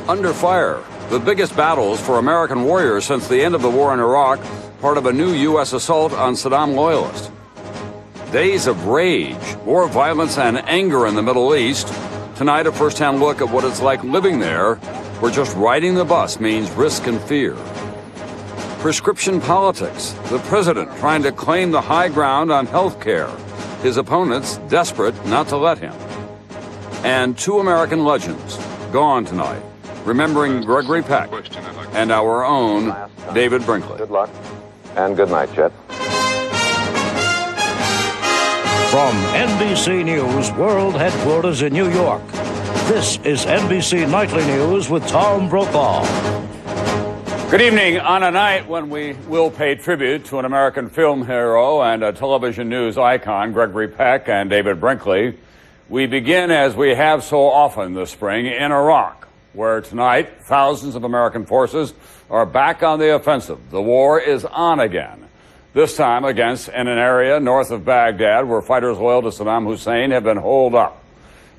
under fire. The biggest battles for American warriors since the end of the war in Iraq, part of a new U.S. assault on Saddam loyalists. Days of rage, more violence and anger in the Middle East. Tonight, a first-hand look at what it's like living there, where just riding the bus means risk and fear. Prescription politics, the president trying to claim the high ground on health care, his opponents desperate not to let him. And two American legends gone tonight, remembering Gregory Peck and our own David Brinkley. Good luck and good night, Chet. From NBC News World Headquarters in New York, this is NBC Nightly News with Tom Brokaw. Good evening. On a night when we will pay tribute to an American film hero and a television news icon, Gregory Peck and David Brinkley, we begin, as we have so often this spring, in Iraq, where tonight thousands of American forces are back on the offensive. The war is on again. This time against in an area north of Baghdad where fighters loyal to Saddam Hussein have been holed up.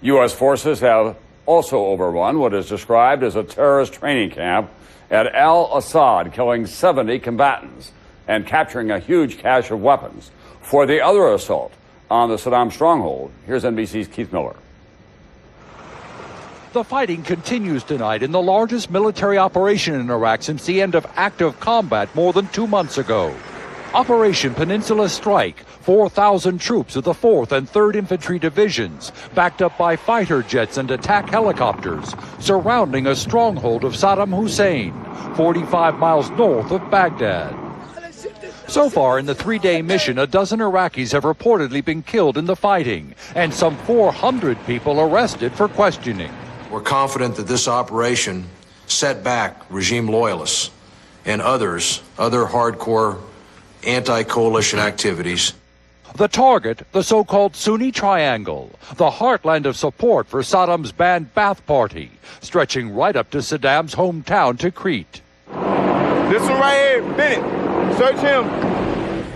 U.S. forces have also overrun what is described as a terrorist training camp at al-Assad, killing 70 combatants and capturing a huge cache of weapons. For the other assault on the Saddam stronghold, here's NBC's Keith Miller. The fighting continues tonight in the largest military operation in Iraq since the end of active combat more than 2 months ago. Operation Peninsula Strike, 4,000 troops of the 4th and 3rd Infantry Divisions, backed up by fighter jets and attack helicopters, surrounding a stronghold of Saddam Hussein, 45 miles north of Baghdad. So far in the 3-day mission, a dozen Iraqis have reportedly been killed in the fighting, and some 400 people arrested for questioning. We're confident that this operation set back regime loyalists and other hardcore anti-coalition activities. The target, the so-called Sunni Triangle, the heartland of support for Saddam's banned Ba'ath Party, stretching right up to Saddam's hometown Tikrit. This one right here, Bennett, search him.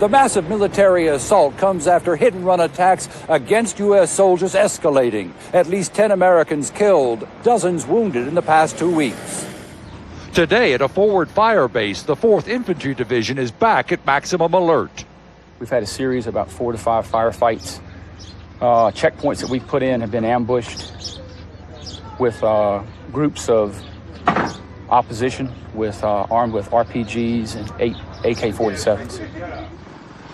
The massive military assault comes after hit-and-run attacks against U.S. soldiers escalating. At least 10 Americans killed, dozens wounded in the past 2 weeks. Today, at a forward fire base, the 4th Infantry Division is back at maximum alert. We've had a series of about 4 to 5 firefights. Checkpoints that we've put in have been ambushed with groups of opposition armed with RPGs and 8 AK-47s.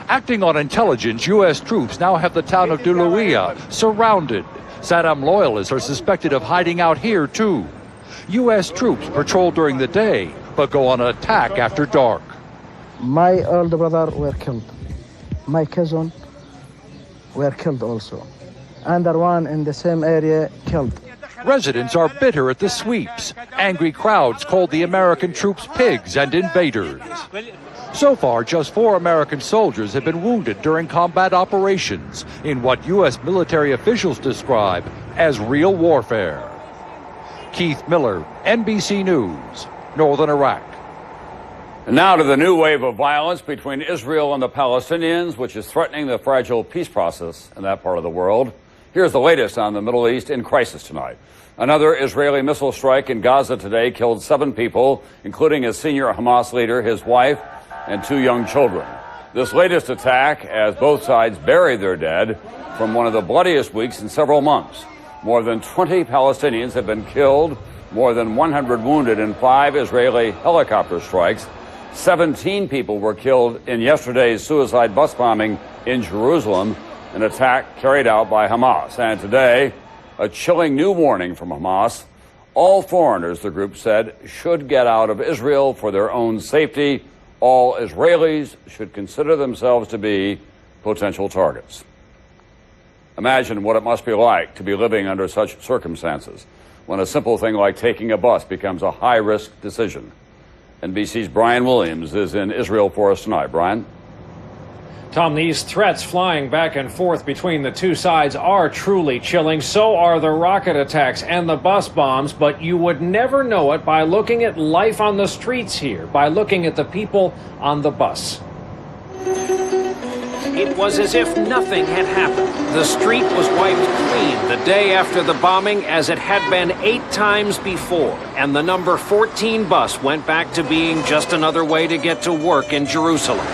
Acting on intelligence, U.S. troops now have the town of Duluia surrounded. Saddam loyalists are suspected of hiding out here, too. U.S. troops patrol during the day, but go on attack after dark. My older brother were killed. My cousin were killed also. Another one in the same area killed. Residents are bitter at the sweeps. Angry crowds called the American troops pigs and invaders. So far, just 4 American soldiers have been wounded during combat operations in what U.S. military officials describe as real warfare. Keith Miller, NBC News, Northern Iraq. And now to the new wave of violence between Israel and the Palestinians, which is threatening the fragile peace process in that part of the world. Here's the latest on the Middle East in crisis tonight. Another Israeli missile strike in Gaza today killed 7 people, including a senior Hamas leader, his wife, and 2 young children. This latest attack as both sides bury their dead from one of the bloodiest weeks in several months. More than 20 Palestinians have been killed, more than 100 wounded in 5 Israeli helicopter strikes. 17 people were killed in yesterday's suicide bus bombing in Jerusalem, an attack carried out by Hamas. And today, a chilling new warning from Hamas. All foreigners, the group said, should get out of Israel for their own safety. All Israelis should consider themselves to be potential targets. Imagine what it must be like to be living under such circumstances when a simple thing like taking a bus becomes a high-risk decision. NBC's Brian Williams is in Israel for us tonight. Brian? Tom, these threats flying back and forth between the two sides are truly chilling. So are the rocket attacks and the bus bombs, but you would never know it by looking at life on the streets here, by looking at the people on the bus. It was as if nothing had happened. The street was wiped clean the day after the bombing, as it had been 8 times before, and the number 14 bus went back to being just another way to get to work in Jerusalem.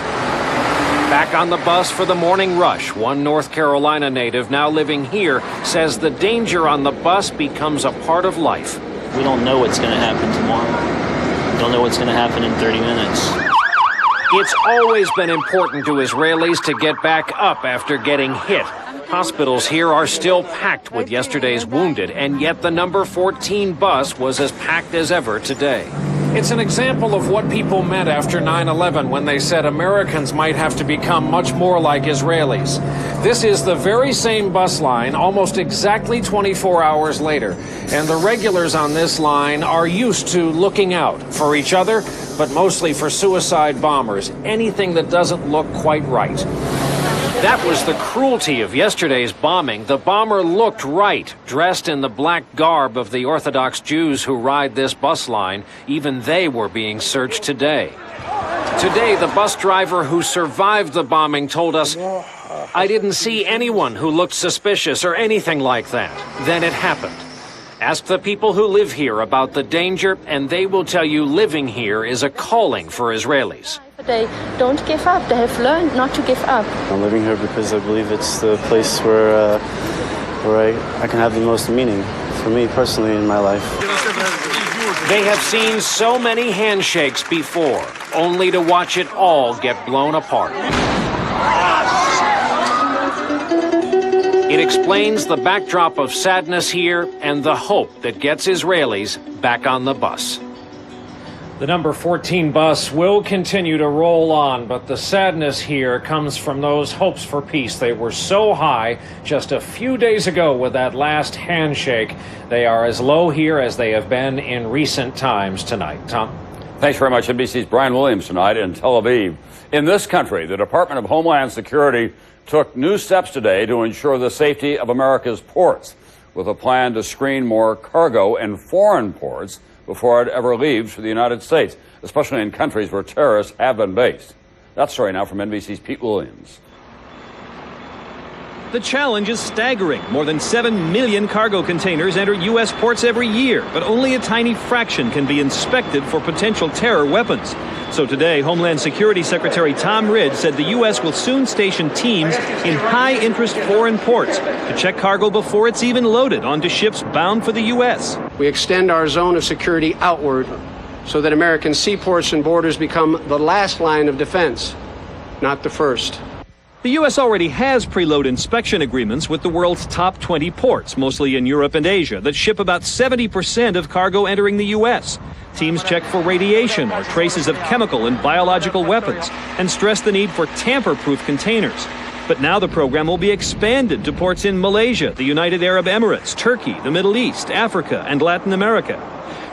Back on the bus for the morning rush, one North Carolina native now living here says the danger on the bus becomes a part of life. We don't know what's going to happen tomorrow. We don't know what's going to happen in 30 minutes. It's always been important to Israelis to get back up after getting hit. Hospitals here are still packed with yesterday's wounded, and yet the number 14 bus was as packed as ever today. It's an example of what people meant after 9/11 when they said Americans might have to become much more like Israelis. This is the very same bus line almost exactly 24 hours later, and the regulars on this line are used to looking out for each other, but mostly for suicide bombers, anything that doesn't look quite right. That was the cruelty of yesterday's bombing. The bomber looked right, dressed in the black garb of the Orthodox Jews who ride this bus line. Even they were being searched today. Today, the bus driver who survived the bombing told us, "I didn't see anyone who looked suspicious or anything like that." Then it happened. Ask the people who live here about the danger, and they will tell you living here is a calling for Israelis. They don't give up. They have learned not to give up. I'm living here because I believe it's the place where I can have the most meaning for me personally in my life. They have seen so many handshakes before, only to watch it all get blown apart. It explains the backdrop of sadness here and the hope that gets Israelis back on the bus. The number 14 bus will continue to roll on, but the sadness here comes from those hopes for peace. They were so high just a few days ago with that last handshake. They are as low here as they have been in recent times tonight. Tom? Thanks very much. NBC's Brian Williams tonight in Tel Aviv. In this country, the Department of Homeland Security took new steps today to ensure the safety of America's ports, with a plan to screen more cargo in foreign ports before it ever leaves for the United States, especially in countries where terrorists have been based. That story now from NBC's Pete Williams. The challenge is staggering. More than 7 million cargo containers enter U.S. ports every year, but only a tiny fraction can be inspected for potential terror weapons. So today, Homeland Security Secretary Tom Ridge said the U.S. will soon station teams in high-interest foreign ports to check cargo before it's even loaded onto ships bound for the U.S. We extend our zone of security outward so that American seaports and borders become the last line of defense, not the first. The U.S. already has preload inspection agreements with the world's top 20 ports, mostly in Europe and Asia, that ship about 70% of cargo entering the U.S. Teams check for radiation or traces of chemical and biological weapons and stress the need for tamper-proof containers. But now the program will be expanded to ports in Malaysia, the United Arab Emirates, Turkey, the Middle East, Africa, and Latin America.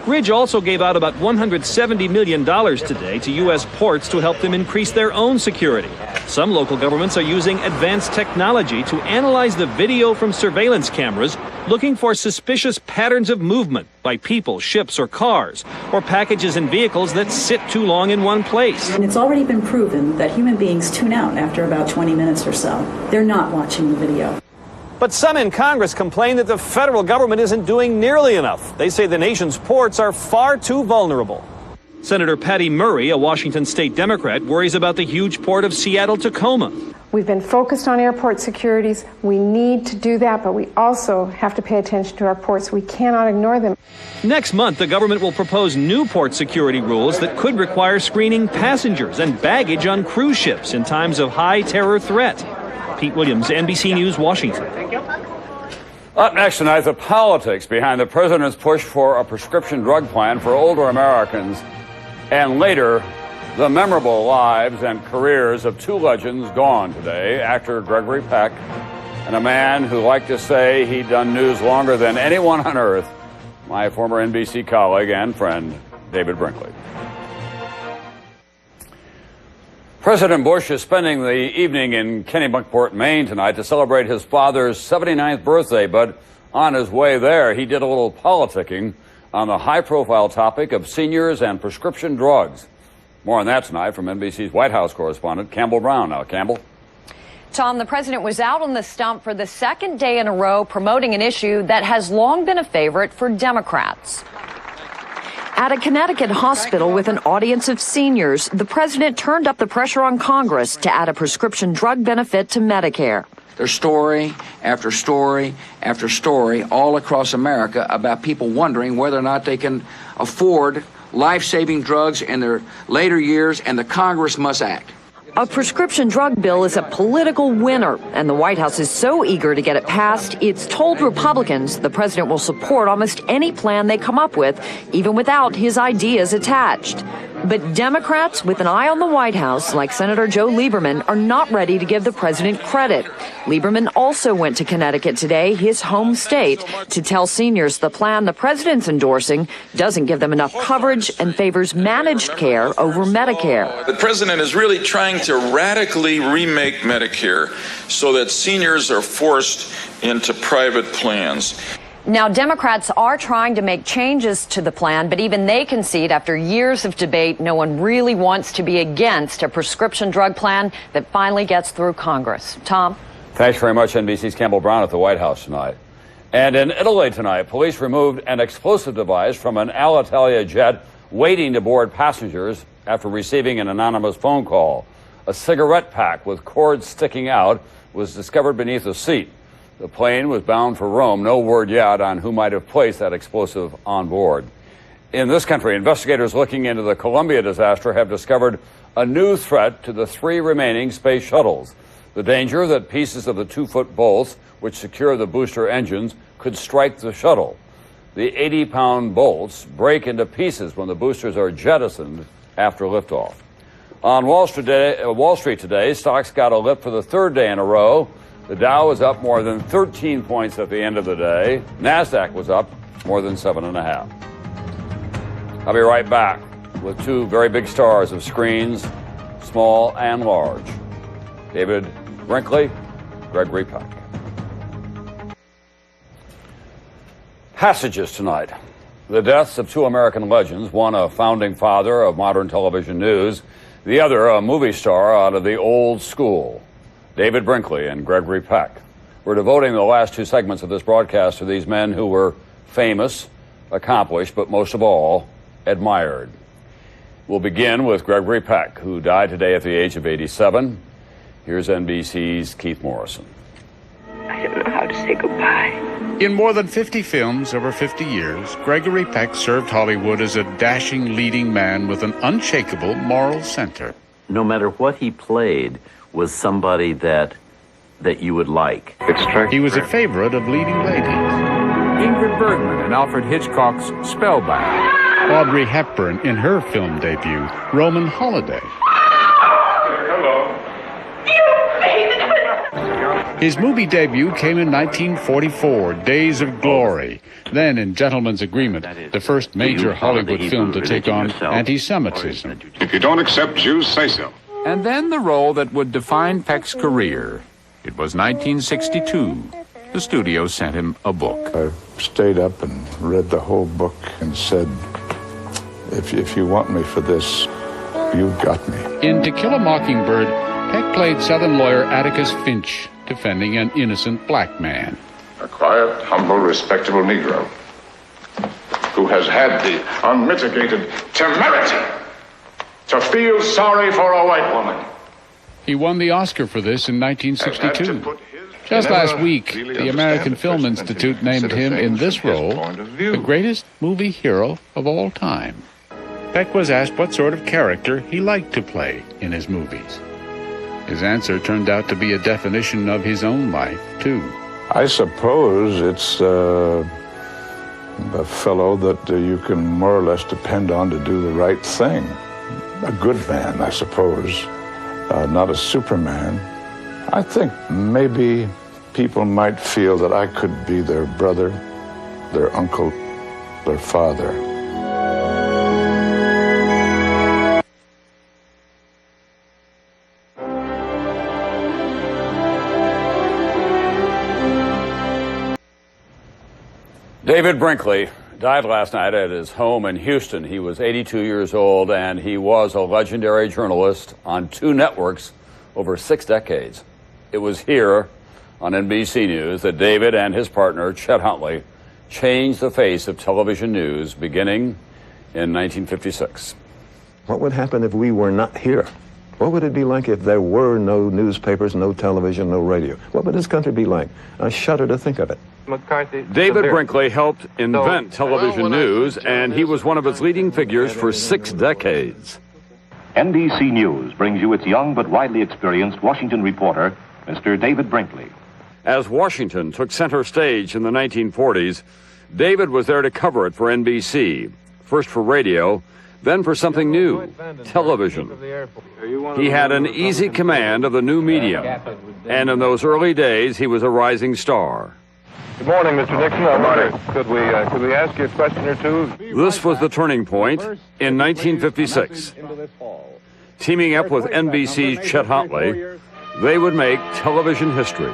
Ridge also gave out about $170 million today to U.S. ports to help them increase their own security. Some local governments are using advanced technology to analyze the video from surveillance cameras, looking for suspicious patterns of movement by people, ships, or cars, or packages and vehicles that sit too long in one place. And it's already been proven that human beings tune out after about 20 minutes or so. They're not watching the video. But some in Congress complain that the federal government isn't doing nearly enough. They say the nation's ports are far too vulnerable. Senator Patty Murray, a Washington state Democrat, worries about the huge port of Seattle-Tacoma. We've been focused on airport securities. We need to do that, but we also have to pay attention to our ports. We cannot ignore them. Next month, the government will propose new port security rules that could require screening passengers and baggage on cruise ships in times of high terror threat. Pete Williams, NBC News, Washington. Up next tonight, the politics behind the president's push for a prescription drug plan for older Americans. And later, the memorable lives and careers of two legends gone today, actor Gregory Peck and a man who liked to say he'd done news longer than anyone on earth, my former NBC colleague and friend, David Brinkley. President Bush is spending the evening in Kennebunkport, Maine tonight to celebrate his father's 79th birthday, but on his way there, he did a little politicking on the high-profile topic of seniors and prescription drugs. More on that tonight from NBC's White House correspondent, Campbell Brown. Now, Campbell. Tom, the president was out on the stump for the second day in a row promoting an issue that has long been a favorite for Democrats. At a Connecticut hospital with an audience of seniors, the president turned up the pressure on Congress to add a prescription drug benefit to Medicare. There's story after story after story all across America about people wondering whether or not they can afford life-saving drugs in their later years, and the Congress must act. A prescription drug bill is a political winner, and the White House is so eager to get it passed, it's told Republicans the president will support almost any plan they come up with, even without his ideas attached. But Democrats with an eye on the White House, like Senator Joe Lieberman, are not ready to give the president credit. Lieberman also went to Connecticut today, his home state, to tell seniors the plan the president's endorsing doesn't give them enough coverage and favors managed care over Medicare. The president is really trying to radically remake Medicare so that seniors are forced into private plans. Now, Democrats are trying to make changes to the plan, but even they concede after years of debate, no one really wants to be against a prescription drug plan that finally gets through Congress. Tom? Thanks very much, NBC's Campbell Brown at the White House tonight. And in Italy tonight, police removed an explosive device from an Alitalia jet waiting to board passengers after receiving an anonymous phone call. A cigarette pack with cords sticking out was discovered beneath a seat. The plane was bound for Rome. No word yet on who might have placed that explosive on board. In this country, investigators looking into the Columbia disaster have discovered a new threat to the 3 remaining space shuttles. The danger that pieces of the 2-foot bolts, which secure the booster engines, could strike the shuttle. The 80-pound bolts break into pieces when the boosters are jettisoned after liftoff. On Wall Street today, stocks got a lift for the 3rd day in a row. The Dow was up more than 13 points at the end of the day. NASDAQ was up more than 7.5. I'll be right back with 2 very big stars of screens, small and large. David Brinkley, Gregory Peck. Passages tonight. The deaths of 2 American legends, one a founding father of modern television news, the other a movie star out of the old school. David Brinkley and Gregory Peck. We're devoting the last 2 segments of this broadcast to these men who were famous, accomplished, but most of all, admired. We'll begin with Gregory Peck, who died today at the age of 87. Here's NBC's Keith Morrison. I don't know how to say goodbye. In more than 50 films over 50 years, Gregory Peck served Hollywood as a dashing leading man with an unshakable moral center. No matter what he played, was somebody that you would like. He was a favorite of leading ladies. Ingrid Bergman in Alfred Hitchcock's Spellbound. Audrey Hepburn in her film debut, Roman Holiday. Hello. His movie debut came in 1944, Days of Glory. Then in Gentleman's Agreement, the first major Hollywood film to take on anti-Semitism. If you don't accept Jews, say so. And then the role that would define Peck's career. It was 1962. The studio sent him a book. I stayed up and read the whole book and said, if you want me for this, you've got me. In To Kill a Mockingbird, Peck played Southern lawyer Atticus Finch, defending an innocent black man. A quiet, humble, respectable Negro who has had the unmitigated temerity to feel sorry for a white woman. He won the Oscar for this in 1962. Just last week, the American Film Institute named him in this role the greatest movie hero of all time. Peck was asked what sort of character he liked to play in his movies. His answer turned out to be a definition of his own life, too. I suppose it's a fellow that you can more or less depend on to do the right thing. A good man, I suppose, not a Superman. I think maybe people might feel that I could be their brother, their uncle, their father. David Brinkley died last night at his home in Houston. He was 82 years old, and he was a legendary journalist on 2 networks over 6 decades. It was here on NBC News that David and his partner, Chet Huntley, changed the face of television news beginning in 1956. What would happen if we were not here? What would it be like if there were no newspapers, no television, no radio? What would this country be like? I shudder to think of it. David Brinkley helped invent television news, and he was one of its leading figures for 6 decades. NBC News brings you its young but widely experienced Washington reporter, Mr. David Brinkley. As Washington took center stage in the 1940s, David was there to cover it for NBC, first for radio, then for something new, television. He had an easy command of the new medium, and in those early days, he was a rising star. Good morning, Mr. Nixon. Good morning. Could we ask you a question or two? This was the turning point in 1956. Teaming up with NBC's Chet Huntley, they would make television history.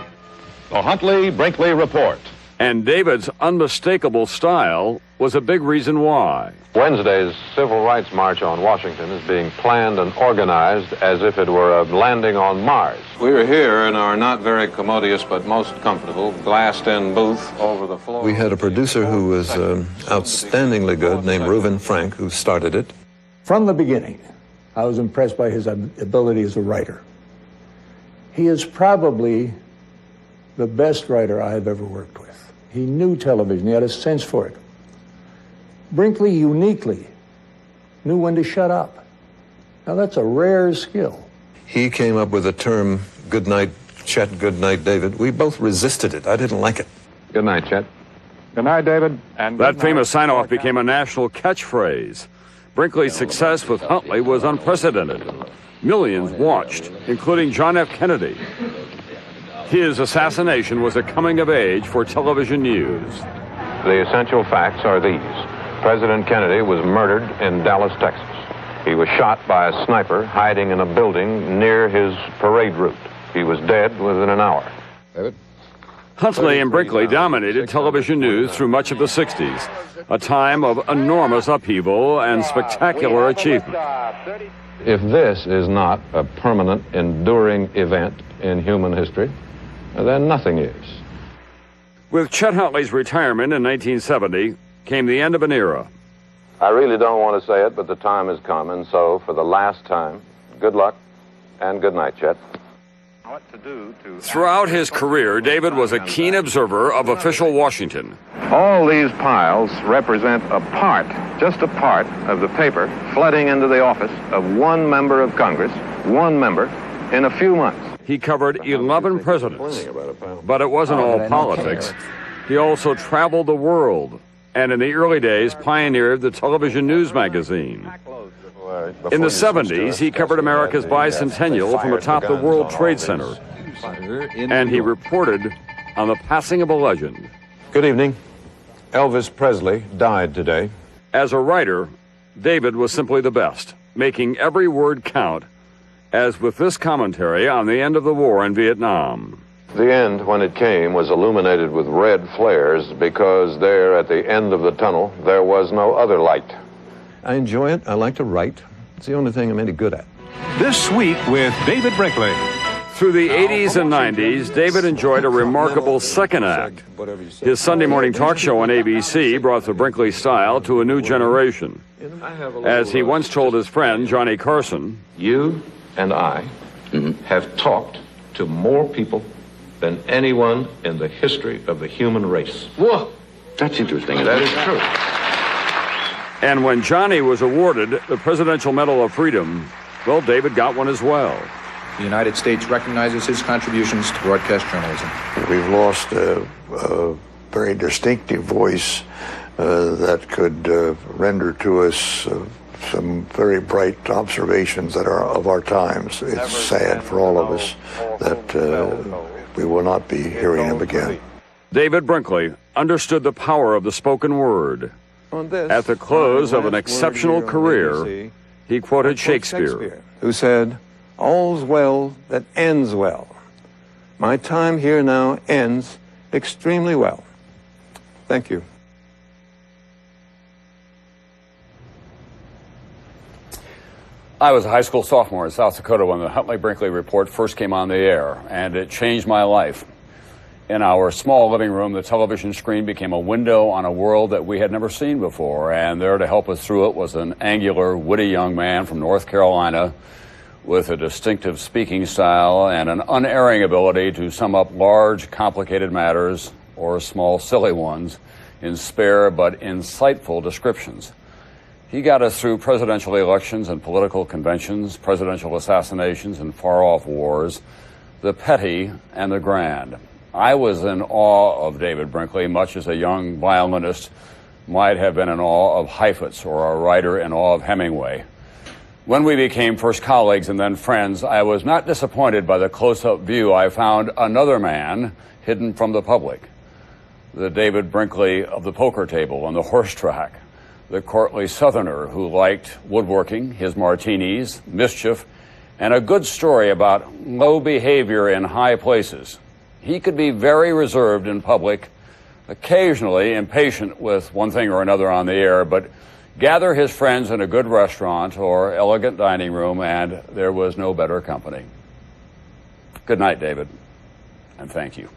The Huntley-Brinkley Report. And David's unmistakable style was a big reason why. Wednesday's Civil Rights March on Washington is being planned and organized as if it were a landing on Mars. We're here in our not very commodious but most comfortable glassed-in booth over the floor. We had a producer who was outstandingly good, named Reuben Frank, who started it. From the beginning, I was impressed by his ability as a writer. He is probably the best writer I have ever worked with. He knew television. He had a sense for it. Brinkley uniquely knew when to shut up. Now, that's a rare skill. He came up with the term, good night, Chet, good night, David. We both resisted it. I didn't like it. Good night, Chet. Good night, David. And that famous sign-off became a national catchphrase. Brinkley's success with Huntley was unprecedented. Millions watched, including John F. Kennedy. His assassination was a coming of age for television news. The essential facts are these. President Kennedy was murdered in Dallas, Texas. He was shot by a sniper hiding in a building near his parade route. He was dead within an hour. David? Huntley and Brinkley dominated television news through much of the 60s, a time of enormous upheaval and spectacular achievement. If this is not a permanent, enduring event in human history, then nothing is. With Chet Huntley's retirement in 1970 came the end of an era. I really don't want to say it, but the time has come, and so for the last time, good luck and good night, Chet. Throughout his career, David was a keen observer of official Washington. All these piles represent a part, just a part, of the paper flooding into the office of one member of Congress, one member, in a few months. He covered 11 presidents, but it wasn't all politics. He also traveled the world, and in the early days pioneered the television news magazine. In the 70s, he covered America's bicentennial from atop the World Trade Center, and he reported on the passing of a legend. Good evening. Elvis Presley died today. As a writer, David was simply the best, making every word count, as with this commentary on the end of the war in Vietnam. The end, when it came, was illuminated with red flares because there at the end of the tunnel, there was no other light. I enjoy it. I like to write. It's the only thing I'm any good at. This Week with David Brinkley. Through the 80s and 90s, David enjoyed a remarkable second act. His Sunday morning talk show on ABC brought the Brinkley style to a new generation. As he once told his friend, Johnny Carson, "You and I have talked to more people than anyone in the history of the human race." Whoa, that's interesting. That is true. And when Johnny was awarded the Presidential Medal of Freedom, well, David got one as well. The United States recognizes his contributions to broadcast journalism. We've lost a very distinctive voice that could render to us some very bright observations that are of our times. It's sad for all of us that we will not be hearing him again. David Brinkley understood the power of the spoken word. At the close of an exceptional career, he quoted Shakespeare, who said, "All's well that ends well. My time here now ends extremely well. Thank you." I was a high school sophomore in South Dakota when the Huntley Brinkley Report first came on the air, and it changed my life. In our small living room, the television screen became a window on a world that we had never seen before, and there to help us through it was an angular, witty young man from North Carolina with a distinctive speaking style and an unerring ability to sum up large, complicated matters or small, silly ones in spare but insightful descriptions. He got us through presidential elections and political conventions, presidential assassinations and far-off wars, the petty and the grand. I was in awe of David Brinkley, much as a young violinist might have been in awe of Heifetz or a writer in awe of Hemingway. When we became first colleagues and then friends, I was not disappointed by the close-up view I found another man hidden from the public. The David Brinkley of the poker table and the horse track. The courtly Southerner who liked woodworking, his martinis, mischief, and a good story about low behavior in high places. He could be very reserved in public, occasionally impatient with one thing or another on the air, but gather his friends in a good restaurant or elegant dining room, and there was no better company. Good night, David, and thank you.